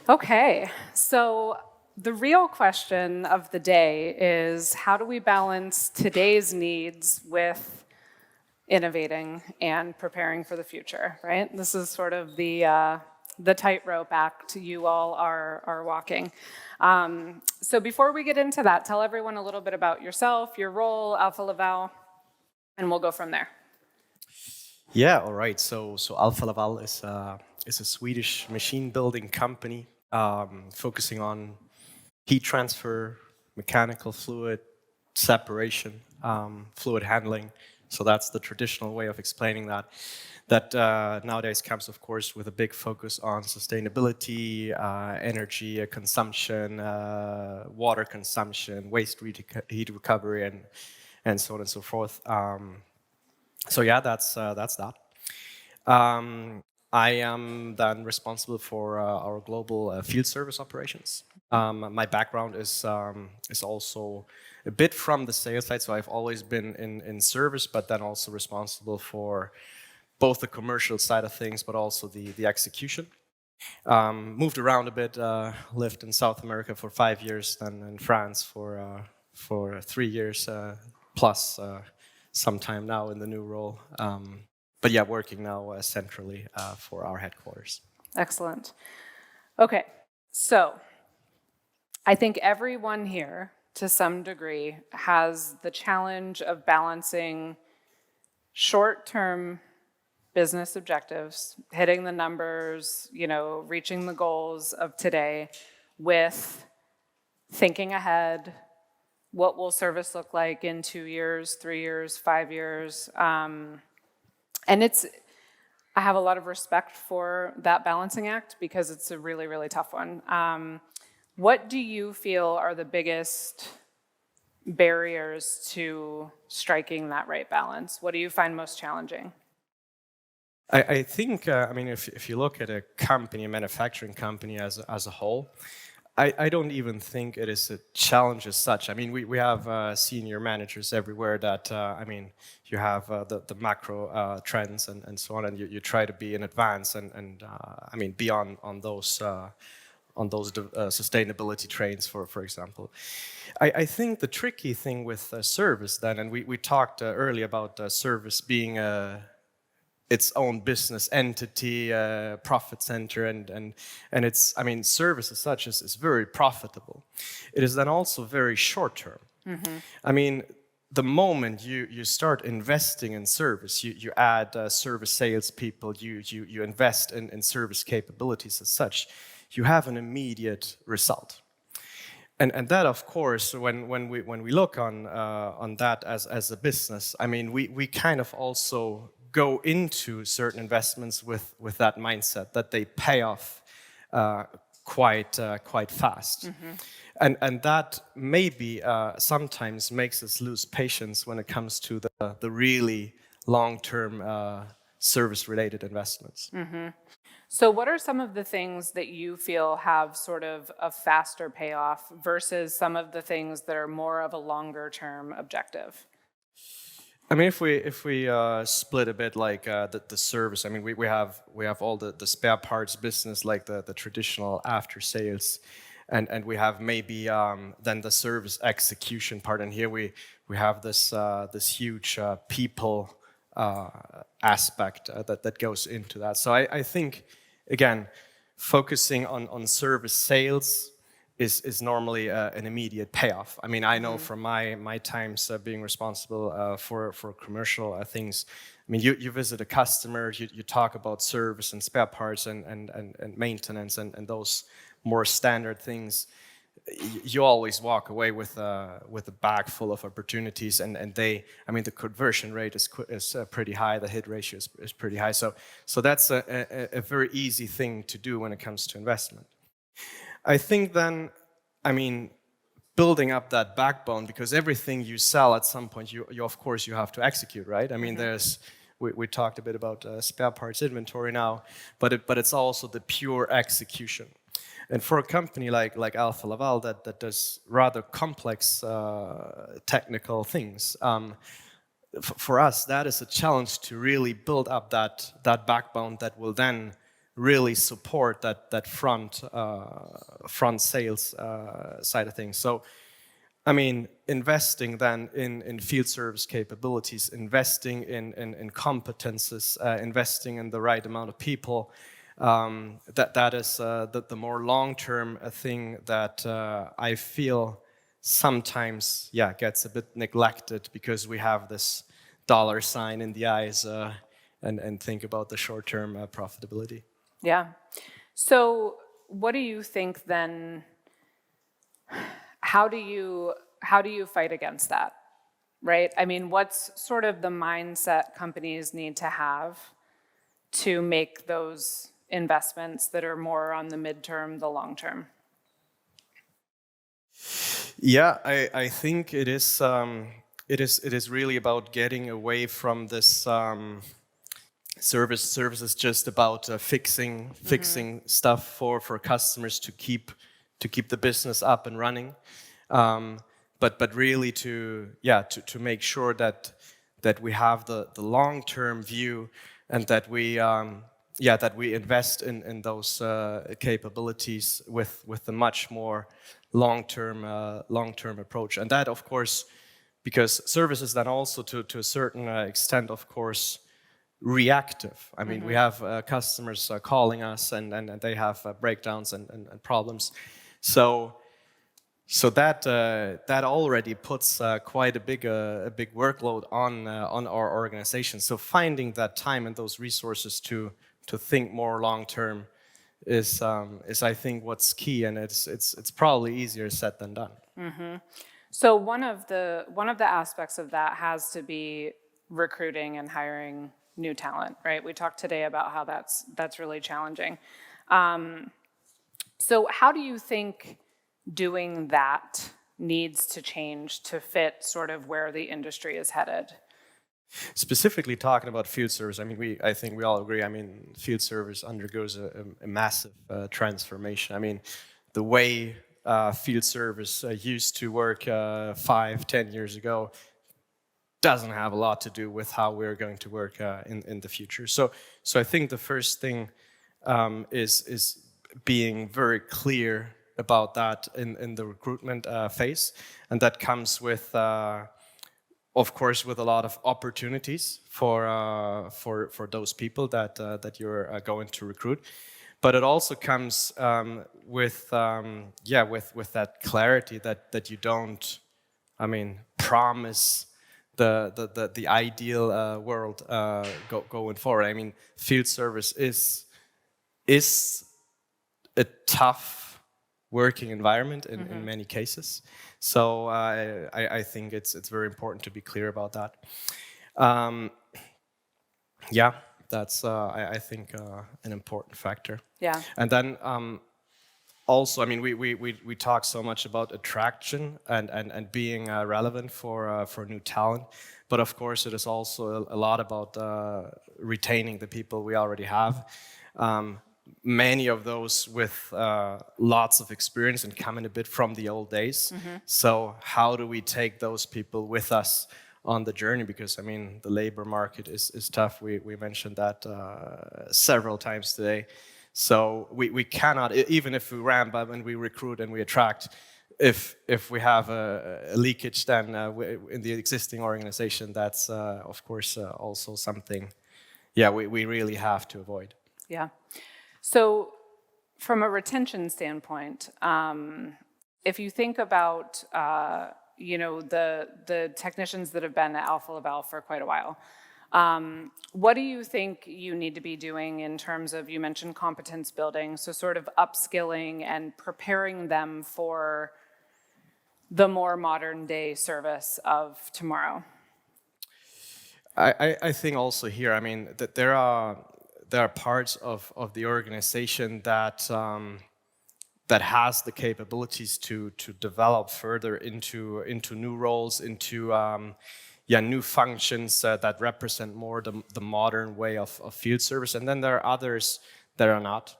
Okay, so the real question of the day is how do we balance today's needs with innovating and preparing for the future, right? This is sort of the tightrope act you all are walking. So before we get into that, tell everyone a little bit about yourself, your role, Alfa Laval, and we'll go from there. Yeah, all right. So Alfa Laval is a Swedish machine building company focusing on heat transfer, mechanical fluid separation, fluid handling. So that's the traditional way of explaining that. That nowadays comes, of course, with a big focus on sustainability, energy consumption, water consumption, waste heat recovery, and so on and so forth. So yeah, that's that. Um, I am then responsible for our global field service operations. My background is also a bit from the sales side, so I've always been in service, but then also responsible for both the commercial side of things, but also the execution. Moved around a bit, lived in South America for 5 years, then in France for 3 years plus some time now in the new role. But yeah, working now centrally for our headquarters. Excellent. Okay, so I think everyone here, to some degree, has the challenge of balancing short-term business objectives, hitting the numbers, reaching the goals of today with thinking ahead, what will service look like in 2 years, 3 years, 5 years. And I have a lot of respect for that balancing act because it's a really, really tough one. What do you feel are the biggest barriers to striking that right balance? What do you find most challenging? I think, if you look at a company, a manufacturing company as a whole, I don't even think it is a challenge as such. I mean, we have senior managers everywhere that, you have the macro trends and so on, and you try to be in advance and be on those sustainability trains, for example. I think the tricky thing with service then, and we talked earlier about service being its own business entity, profit center, and it's, service as such is very profitable. It is then also very short term. Mm-hmm. The moment you start investing in service, you add service salespeople, you invest in service capabilities as such, you have an immediate result. And that, of course, when we look on that as a business, we kind of also go into certain investments with that mindset that they pay off quite fast. Mm-hmm. And that maybe sometimes makes us lose patience when it comes to the really long-term service-related investments. Mm-hmm. So what are some of the things that you feel have sort of a faster payoff versus some of the things that are more of a longer-term objective? If we split a bit like the service, we have all the spare parts business, like the traditional after sales, and we have maybe then the service execution part, and here we have this huge people aspect that goes into that. So I think, again, focusing on service sales is normally an immediate payoff. I know from my times being responsible for commercial things. You visit a customer, you talk about service and spare parts and maintenance and those more standard things. You always walk away with a bag full of opportunities, and the conversion rate is pretty high. The hit ratio is pretty high. So that's a very easy thing to do when it comes to investment. I think then, building up that backbone, because everything you sell at some point, you of course you have to execute, right? Mm-hmm. We talked a bit about spare parts inventory now, but it's also the pure execution. And for a company like Alfa Laval that does rather complex technical things, for us that is a challenge to really build up that backbone that will then really support that front sales side of things. So, I mean, investing then in field service capabilities, investing in competences, investing in the right amount of people, that is the more long-term thing that I feel sometimes, gets a bit neglected because we have this dollar sign in the eyes and think about the short-term profitability. Yeah. So what do you think then, how do you fight against that, right? I mean, what's sort of the mindset companies need to have to make those investments that are more on the midterm, the long term? Yeah, I think it is really about getting away from this service is just about fixing stuff for customers to keep the business up and running, but really to make sure that we have the long-term view, and that we invest in those capabilities with a much more long-term approach. And that, of course, because services then also to a certain extent, of course, reactive. I mean, we have customers calling us, and they have breakdowns and problems. So that already puts quite a big workload on our organization. So finding that time and those resources to think more long term is I think what's key, and it's probably easier said than done. So one of the aspects of that has to be recruiting and hiring new talent, right? We talked today about how that's really challenging. So how do you think doing that needs to change to fit sort of where the industry is headed? Specifically talking about field service, I mean, I think we all agree. I mean, field service undergoes a massive transformation. I mean, the way field service used to work 5-10 years ago doesn't have a lot to do with how we're going to work in the future. So I think the first thing is being very clear about that in the recruitment phase, and that comes with, of course, with a lot of opportunities for those people that you're going to recruit. But it also comes with that clarity that you don't, I mean, promise the ideal world going forward. I mean, field service is a tough working environment in many cases. So I think it's very important to be clear about that. That's I think an important factor. Yeah. And then also, I mean, we talk so much about attraction and being relevant for new talent, but of course it is also a lot about retaining the people we already have. Many of those with lots of experience and coming a bit from the old days. So how do we take those people with us on the journey? Because I mean, the labor market is tough. We mentioned that several times today. So we cannot, even if we ramp up and we recruit and we attract, if we have a leakage then in the existing organization, that's of course also something, we really have to avoid. Yeah. So from a retention standpoint, if you think about, the technicians that have been at Alfa Laval for quite a while, what do you think you need to be doing in terms of, you mentioned competence building, so sort of upskilling and preparing them for the more modern day service of tomorrow? I think also here, I mean, that there are parts of the organization that has the capabilities to develop further into new roles, into new functions that represent more the modern way of field service. And then there are others that are not.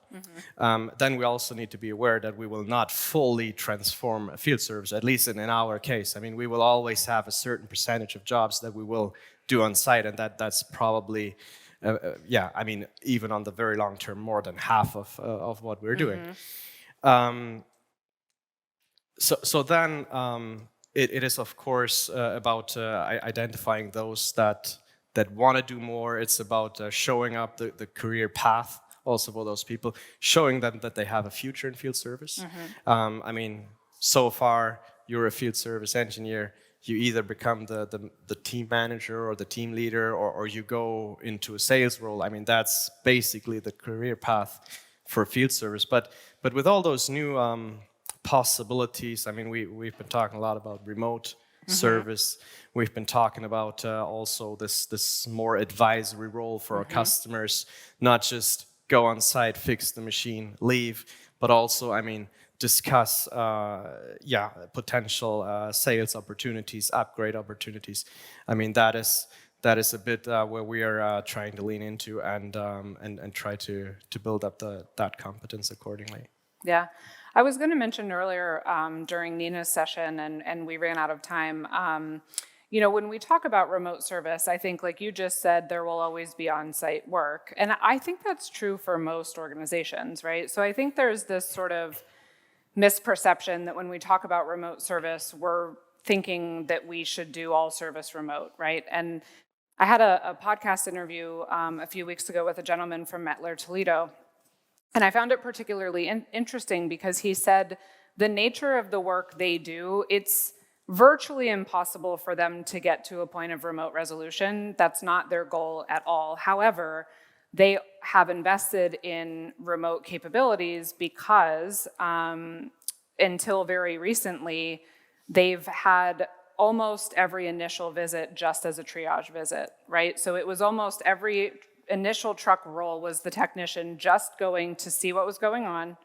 Then we also need to be aware that we will not fully transform a field service, at least in our case. I mean, we will always have a certain percentage of jobs that we will do on site, and that's probably yeah, I mean, even on the very long term, more than half of what we're doing. So then it is, of course, about identifying those that want to do more. It's about showing up the career path also for those people, showing them that they have a future in field service. I mean, so far, you're a field service engineer. You either become the team manager or the team leader, or you go into a sales role. I mean, that's basically the career path for field service. But with all those new possibilities, I mean, we've been talking a lot about remote service. We've been talking about also this more advisory role for our customers, not just go on site, fix the machine, leave, but also, I mean, discuss potential sales opportunities, upgrade opportunities. I mean, that is a bit where we are trying to lean into and try to build up that competence accordingly. Yeah. I was going to mention earlier during Nina's session, and we ran out of time, you know, when we talk about remote service, I think, like you just said, there will always be on-site work. And I think that's true for most organizations, right? So I think there's this sort of misperception that when we talk about remote service, we're thinking that we should do all service remote, right? And I had a podcast interview a few weeks ago with a gentleman from Mettler, Toledo. And I found it particularly interesting because he said the nature of the work they do, it's virtually impossible for them to get to a point of remote resolution. That's not their goal at all. However, they have invested in remote capabilities because until very recently, they've had almost every initial visit just as a triage visit, right? So it was almost every initial truck roll was the technician just going to see what was going on,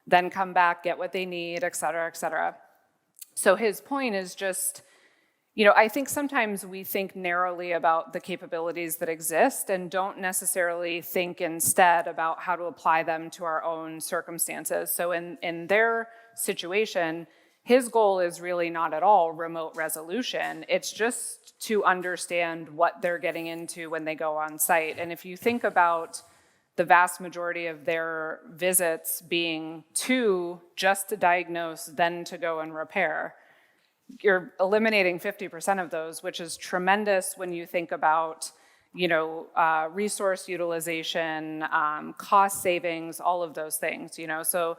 then come back, get what they need, et cetera, et cetera. So his point is just, you know, I think sometimes we think narrowly about the capabilities that exist and don't necessarily think instead about how to apply them to our own circumstances. So in their situation, his goal is really not at all remote resolution. It's just to understand what they're getting into when they go on site. And if you think about the vast majority of their visits being just to diagnose, then to go and repair, you're eliminating 50% of those, which is tremendous when you think about, you know, resource utilization, cost savings, all of those things, you know. So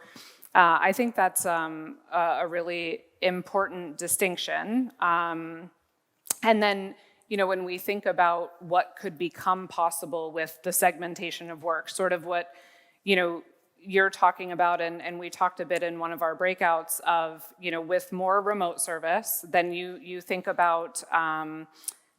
I think that's a really important distinction. And then, you know, when we think about what could become possible with the segmentation of work, sort of what, you know, you're talking about, and we talked a bit in one of our breakouts of, you know, with more remote service, then you think about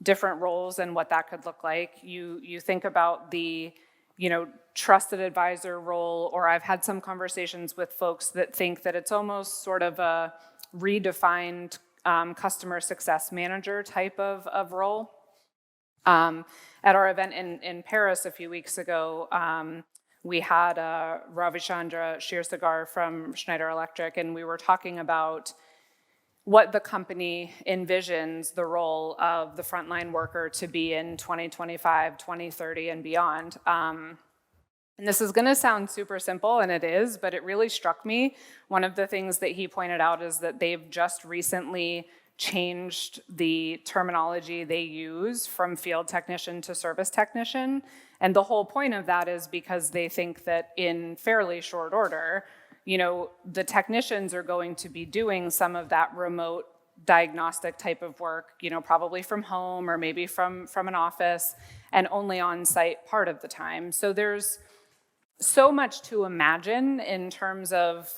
different roles and what that could look like. You think about the, you know, trusted advisor role, or I've had some conversations with folks that think that it's almost sort of a redefined customer success manager type of role. At our event in Paris a few weeks ago, we had Ravichandra Shirsagar from Schneider Electric, and we were talking about what the company envisions the role of the frontline worker to be in 2025, 2030, and beyond. And this is going to sound super simple, and it is, but it really struck me. One of the things that he pointed out is that they've just recently changed the terminology they use from field technician to service technician. And the whole point of that is because they think that in fairly short order, you know, the technicians are going to be doing some of that remote diagnostic type of work, you know, probably from home or maybe from an office, and only on site part of the time. So there's so much to imagine in terms of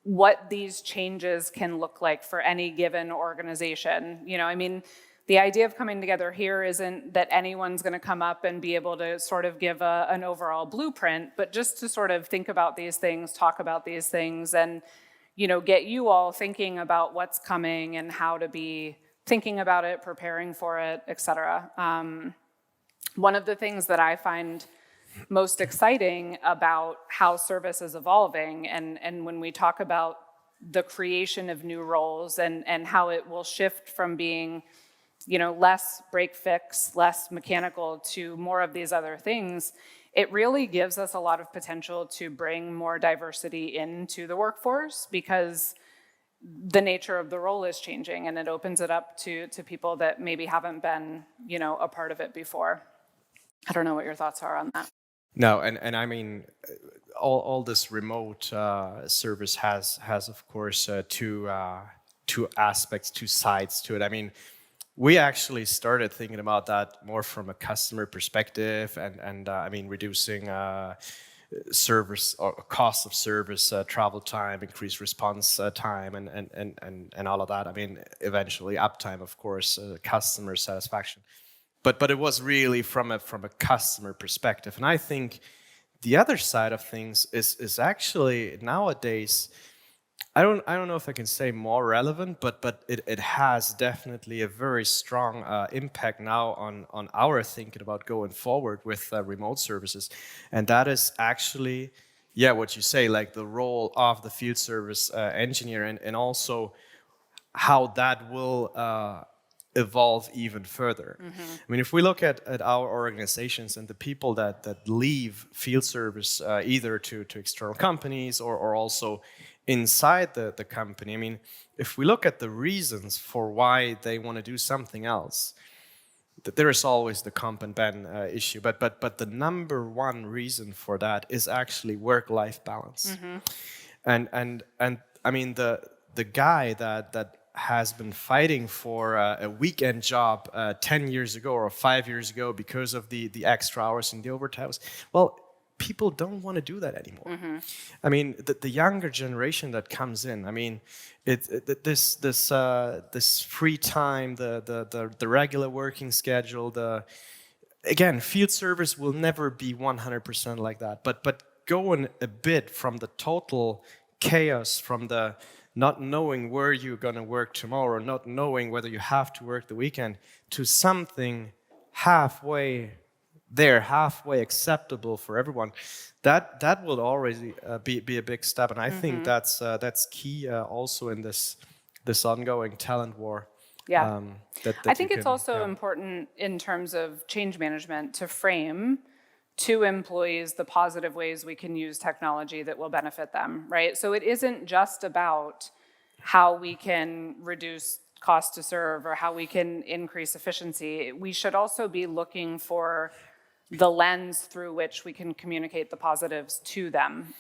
what these changes can look like for any given organization. You know, I mean, the idea of coming together here isn't that anyone's going to come up and be able to sort of give an overall blueprint, but just to sort of think about these things, talk about these things, and, you know, get you all thinking about what's coming and how to be thinking about it, preparing for it, et cetera. One of the things that I find most exciting about how service is evolving, and when we talk about the creation of new roles and how it will shift from being, less break fix, less mechanical to more of these other things, it really gives us a lot of potential to bring more diversity into the workforce, because the nature of the role is changing, and it opens it up to people that maybe haven't been, a part of it before. I don't know what your thoughts are on that. No, and I mean, all this remote service has of course two aspects, two sides to it. I mean, we actually started thinking about that more from a customer perspective, and I mean, reducing service or cost of service, travel time, increased response time, and all of that. I mean, eventually uptime, of course, customer satisfaction. But it was really from a customer perspective, and I think the other side of things is actually nowadays, I don't know if I can say more relevant, but it has definitely a very strong impact now on our thinking about going forward with remote services, and that is actually, yeah, what you say, like the role of the field service engineer, and also how that will evolve even further. I mean, if we look at our organizations and the people that leave field service either to external companies or also inside the company, I mean, if we look at the reasons for why they want to do something else, there is always the comp and ben issue, but the number one reason for that is actually work-life balance. And I mean, the guy that has been fighting for a weekend job 10 years ago or 5 years ago because of the extra hours and the overtime, well, people don't want to do that anymore. I mean, the younger generation that comes in, I mean, this free time, the regular working schedule, again, field service will never be 100% like that, but going a bit from the total chaos, from the not knowing where you're going to work tomorrow, not knowing whether you have to work the weekend, to something halfway there, halfway acceptable for everyone, that will already be a big step, and I think that's key also in this ongoing talent war. Yeah, that I think it's also important in terms of change management to frame to employees the positive ways we can use technology that will benefit them, right? So it isn't just about how we can reduce cost to serve or how we can increase efficiency. We should also be looking for the lens through which we can communicate the positives to them.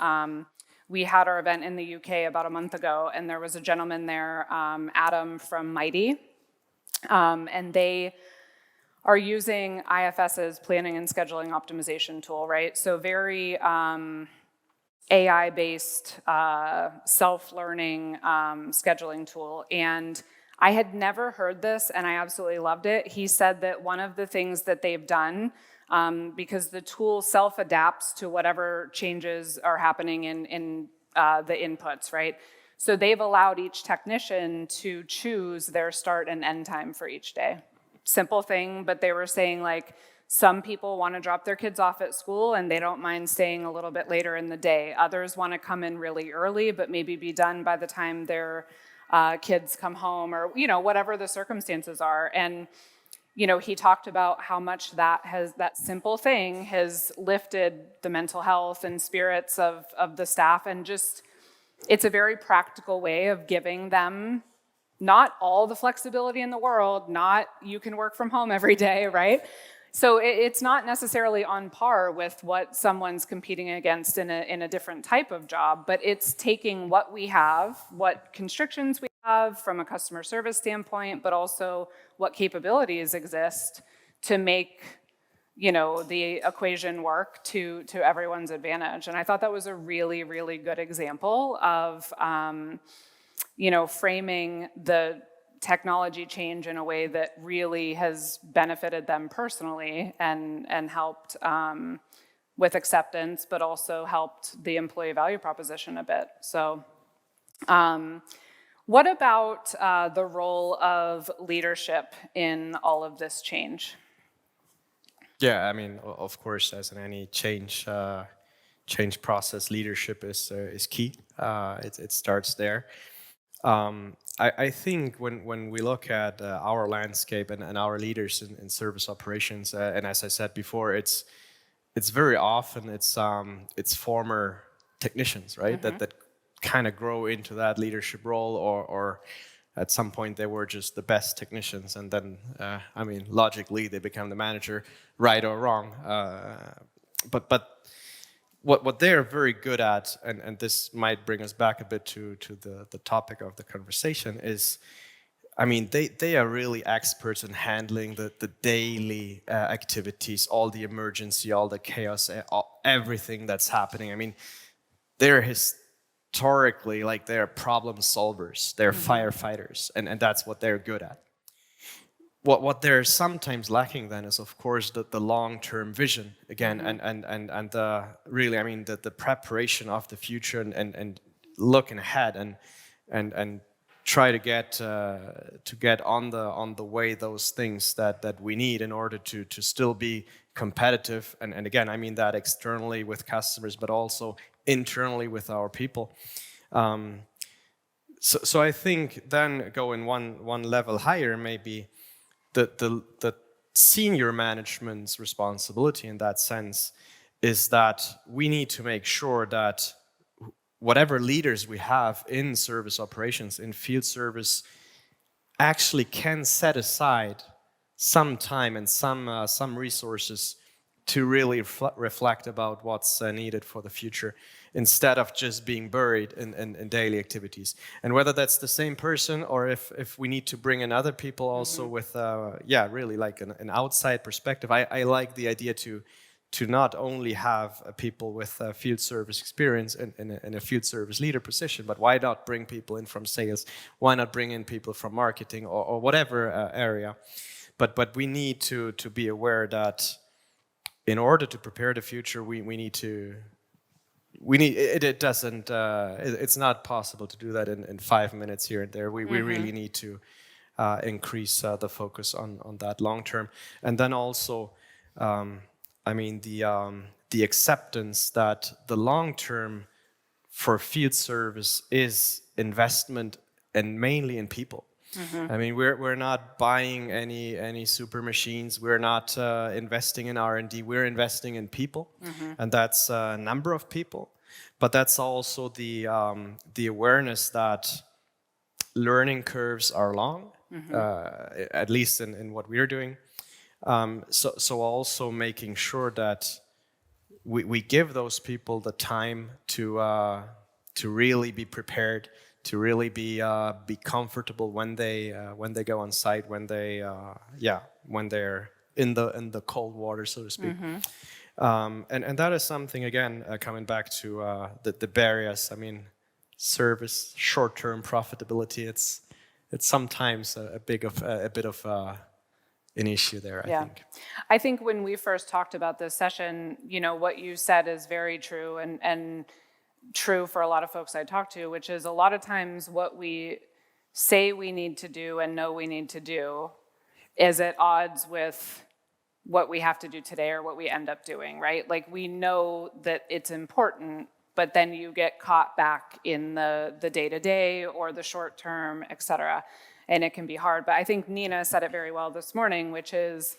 We had our event in the UK about a month ago, and there was a gentleman there, Adam from Mighty, and they are using IFS's planning and scheduling optimization tool, right? So very AI-based, self-learning scheduling tool. And I had never heard this, and I absolutely loved it. He said that one of the things that they've done, because the tool self-adapts to whatever changes are happening in the inputs, right? So they've allowed each technician to choose their start and end time for each day. Simple thing, but they were saying, like, some people want to drop their kids off at school and they don't mind staying a little bit later in the day. Others want to come in really early, but maybe be done by the time their kids come home, or, whatever the circumstances are. And, he talked about how much that simple thing has lifted the mental health and spirits of the staff, and just, it's a very practical way of giving them not all the flexibility in the world, not you can work from home every day, right? So it's not necessarily on par with what someone's competing against in a different type of job, but it's taking what we have, what constrictions we have from a customer service standpoint, but also what capabilities exist to make, the equation work to everyone's advantage. And I thought that was a really, really good example of framing the technology change in a way that really has benefited them personally and helped with acceptance, but also helped the employee value proposition a bit. So what about the role of leadership in all of this change? Yeah, I mean, of course, as in any change process, leadership is key. It starts there. I think when we look at our landscape and our leaders in service operations, and as I said before, it's very often it's former technicians, right? That kind of grow into that leadership role, or at some point they were just the best technicians, and then I mean logically they become the manager, right or wrong. But what they're very good at, and this might bring us back a bit to the topic of the conversation, is, I mean, they are really experts in handling the daily activities, all the emergency, all the chaos, everything that's happening. I mean, they're historically, like, they're problem solvers, they're firefighters, and that's what they're good at. What they're sometimes lacking then is, of course, the long-term vision again, and the really, I mean, the preparation of the future, and looking ahead, and try to get on the way those things that we need in order to still be competitive, and again, I mean that externally with customers, but also internally with our people. So I think then going one level higher, maybe the senior management's responsibility in that sense is that we need to make sure that whatever leaders we have in service operations, in field service, actually can set aside some time and some resources to really reflect about what's needed for the future, instead of just being buried in daily activities. And whether that's the same person, or if we need to bring in other people also with, really like an outside perspective. I like the idea to not only have people with field service experience in a field service leader position, but why not bring people in from sales? Why not bring in people from marketing or whatever area? But we need to be aware that in order to prepare the future, it's not possible to do that in 5 minutes here and there. We really need to increase the focus on that long term. And then also, I mean, the acceptance that the long term for field service is investment, and mainly in people. I mean, we're not buying any super machines. We're not investing in R&D. We're investing in people, and that's a number of people. But that's also the awareness that learning curves are long, at least in what we're doing. So also making sure that we give those people the time to really be prepared, to really be comfortable when they go on site, when they're in the cold water, so to speak. And that is something, again, coming back to the barriers. I mean, service, short-term profitability. It's sometimes a bit of an issue there, I think. I think when we first talked about this session, you know, what you said is very true, and true for a lot of folks I talk to, which is a lot of times what we say we need to do and know we need to do is at odds with what we have to do today or what we end up doing, right? Like, we know that it's important, but then you get caught back in the day-to-day or the short term, et cetera, and it can be hard. But I think Nina said it very well this morning, which is,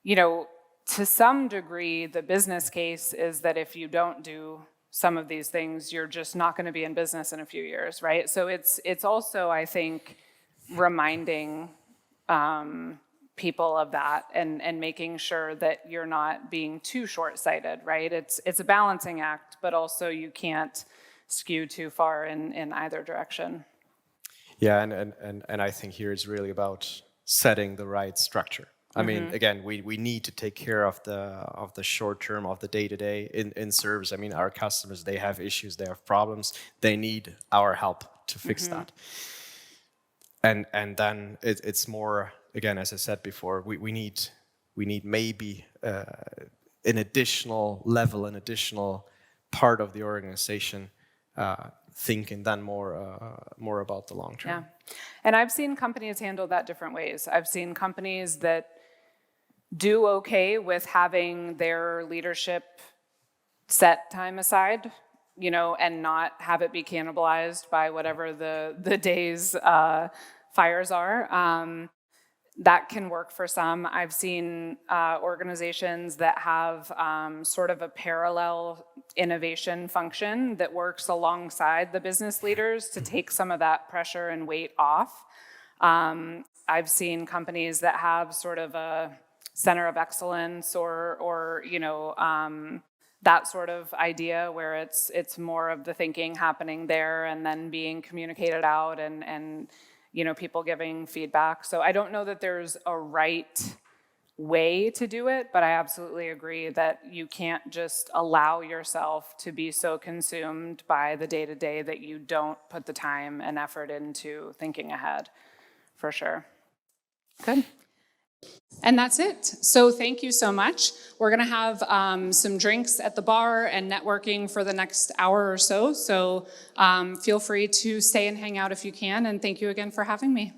you know, to some degree, the business case is that if you don't do some of these things, you're just not going to be in business in a few years, right? So it's also, I think, reminding people of that, and making sure that you're not being too short-sighted, right? It's a balancing act, but also you can't skew too far in either direction. Yeah, and I think here it's really about setting the right structure. I mean, again, we need to take care of the short term, of the day-to-day in service. I mean, our customers, they have issues, they have problems, they need our help to fix that. And then it's more, again, as I said before, we need maybe an additional level, an additional part of the organization thinking then more about the long term. Yeah, and I've seen companies handle that different ways. I've seen companies that do okay with having their leadership set time aside and not have it be cannibalized by whatever the day's fires are. That can work for some. I've seen organizations that have sort of a parallel innovation function that works alongside the business leaders to take some of that pressure and weight off. I've seen companies that have sort of a center of excellence or that sort of idea where it's more of the thinking happening there and then being communicated out and people giving feedback. So I don't know that there's a right way to do it, but I absolutely agree that you can't just allow yourself to be so consumed by the day-to-day that you don't put the time and effort into thinking ahead, for sure. Good. And that's it. So thank you so much. We're going to have some drinks at the bar and networking for the next hour or so. So feel free to stay and hang out if you can. And thank you again for having me.